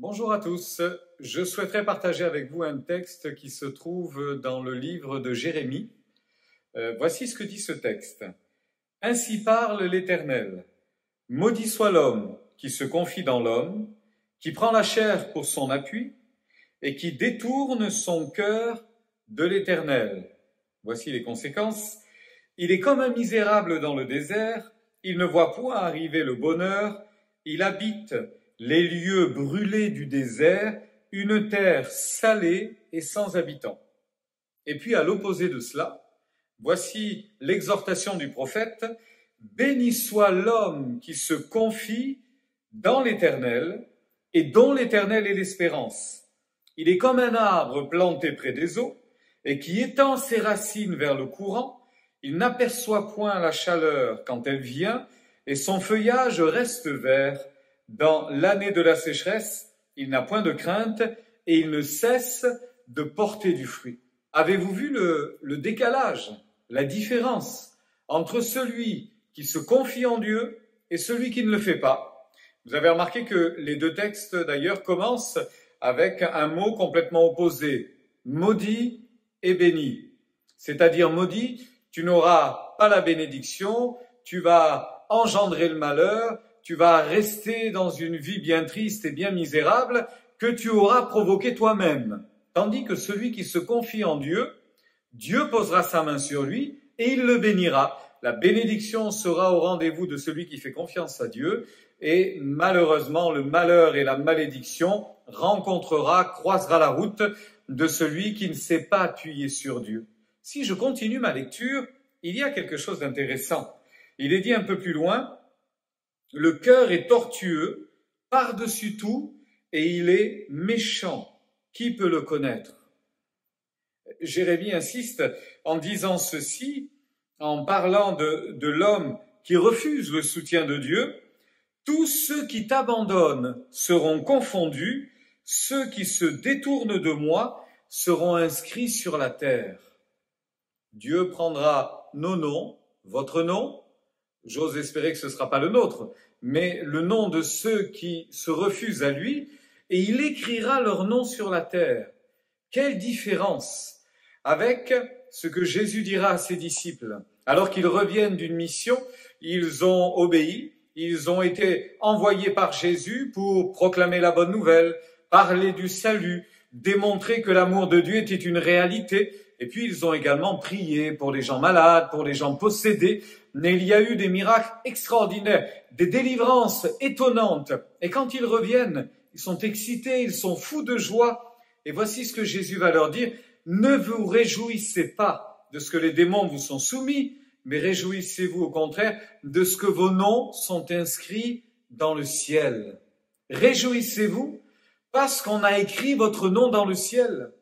Bonjour à tous, je souhaiterais partager avec vous un texte qui se trouve dans le livre de Jérémie. Voici ce que dit ce texte. « Ainsi parle l'Éternel. Maudit soit l'homme qui se confie dans l'homme, qui prend la chair pour son appui et qui détourne son cœur de l'Éternel. » Voici les conséquences. « Il est comme un misérable dans le désert, il ne voit point arriver le bonheur, il habite les lieux brûlés du désert, une terre salée et sans habitants. » Et puis à l'opposé de cela, voici l'exhortation du prophète, « Béni soit l'homme qui se confie dans l'Éternel et dont l'Éternel est l'espérance. Il est comme un arbre planté près des eaux et qui étend ses racines vers le courant. Il n'aperçoit point la chaleur quand elle vient et son feuillage reste vert. Dans l'année de la sécheresse, il n'a point de crainte et il ne cesse de porter du fruit. » Avez-vous vu le décalage, la différence entre celui qui se confie en Dieu et celui qui ne le fait pas? Vous avez remarqué que les deux textes d'ailleurs commencent avec un mot complètement opposé, maudit et béni. C'est-à-dire maudit, tu n'auras pas la bénédiction, tu vas engendrer le malheur, tu vas rester dans une vie bien triste et bien misérable que tu auras provoqué toi-même. Tandis que celui qui se confie en Dieu, Dieu posera sa main sur lui et il le bénira. La bénédiction sera au rendez-vous de celui qui fait confiance à Dieu et malheureusement le malheur et la malédiction croisera la route de celui qui ne s'est pas appuyé sur Dieu. Si je continue ma lecture, il y a quelque chose d'intéressant. Il est dit un peu plus loin, « Le cœur est tortueux par-dessus tout et il est méchant. Qui peut le connaître ?» Jérémie insiste en disant ceci, en parlant de l'homme qui refuse le soutien de Dieu. « Tous ceux qui t'abandonnent seront confondus, ceux qui se détournent de moi seront inscrits sur la terre. » Dieu prendra nos noms, votre nom, j'ose espérer que ce ne sera pas le nôtre, mais le nom de ceux qui se refusent à lui, et il écrira leur nom sur la terre. Quelle différence avec ce que Jésus dira à ses disciples. Alors qu'ils reviennent d'une mission, ils ont obéi, ils ont été envoyés par Jésus pour proclamer la bonne nouvelle, parler du salut, démontrer que l'amour de Dieu était une réalité. Et puis ils ont également prié pour les gens malades, pour les gens possédés. Mais il y a eu des miracles extraordinaires, des délivrances étonnantes. Et quand ils reviennent, ils sont excités, ils sont fous de joie. Et voici ce que Jésus va leur dire. Ne vous réjouissez pas de ce que les démons vous sont soumis, mais réjouissez-vous au contraire de ce que vos noms sont inscrits dans le ciel. Réjouissez-vous parce qu'on a écrit votre nom dans le ciel.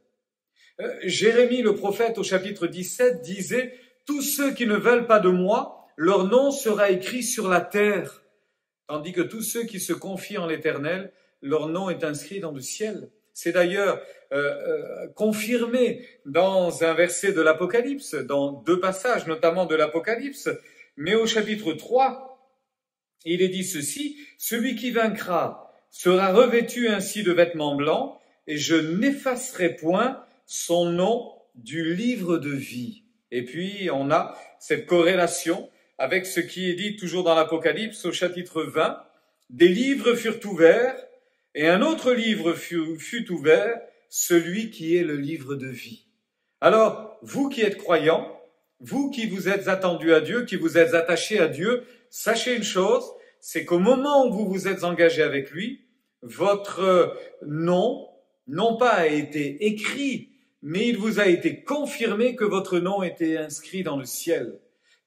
Jérémie le prophète au chapitre 17 disait « Tous ceux qui ne veulent pas de moi, leur nom sera écrit sur la terre. » Tandis que tous ceux qui se confient en l'Éternel, leur nom est inscrit dans le ciel. C'est d'ailleurs confirmé dans un verset de l'Apocalypse, dans deux passages notamment de l'Apocalypse. Mais au chapitre 3, il est dit ceci, « Celui qui vaincra sera revêtu ainsi de vêtements blancs, et je n'effacerai point son nom du livre de vie. » Et puis on a cette corrélation avec ce qui est dit toujours dans l'Apocalypse au chapitre 20. « Des livres furent ouverts, et un autre livre fut ouvert, celui qui est le livre de vie. » Alors, vous qui êtes croyants, vous qui vous êtes attendus à Dieu, qui vous êtes attachés à Dieu, sachez une chose, c'est qu'au moment où vous vous êtes engagés avec lui, votre nom, non pas a été écrit, mais il vous a été confirmé que votre nom était inscrit dans le ciel.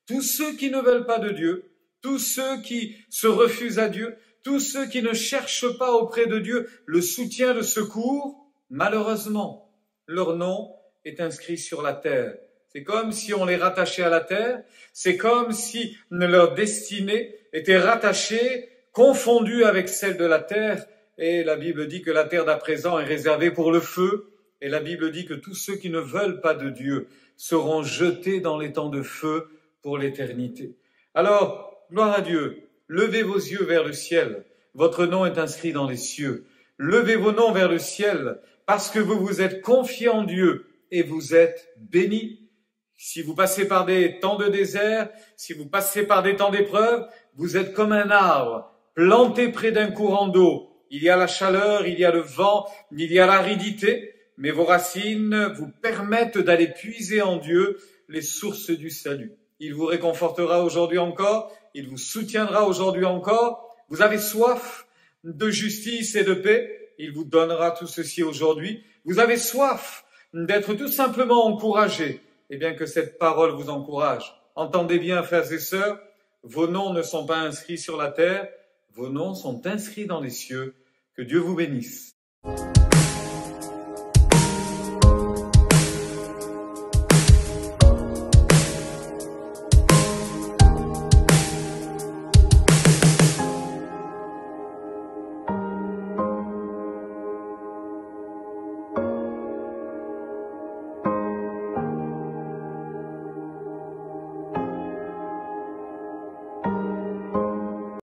Tous ceux qui ne veulent pas de Dieu, tous ceux qui se refusent à Dieu, tous ceux qui ne cherchent pas auprès de Dieu le soutien, le secours, malheureusement, leur nom est inscrit sur la terre. C'est comme si on les rattachait à la terre, c'est comme si leur destinée était rattachée, confondue avec celle de la terre, et la Bible dit que la terre d'à présent est réservée pour le feu, et la Bible dit que tous ceux qui ne veulent pas de Dieu seront jetés dans les temps de feu pour l'éternité. Alors, gloire à Dieu, levez vos yeux vers le ciel, votre nom est inscrit dans les cieux. Levez vos noms vers le ciel, parce que vous vous êtes confiés en Dieu et vous êtes bénis. Si vous passez par des temps de désert, si vous passez par des temps d'épreuve, vous êtes comme un arbre planté près d'un courant d'eau. Il y a la chaleur, il y a le vent, il y a l'aridité, mais vos racines vous permettent d'aller puiser en Dieu les sources du salut. Il vous réconfortera aujourd'hui encore, il vous soutiendra aujourd'hui encore. Vous avez soif de justice et de paix, il vous donnera tout ceci aujourd'hui. Vous avez soif d'être tout simplement encouragé, eh bien que cette parole vous encourage. Entendez bien, frères et sœurs, vos noms ne sont pas inscrits sur la terre, vos noms sont inscrits dans les cieux. Que Dieu vous bénisse.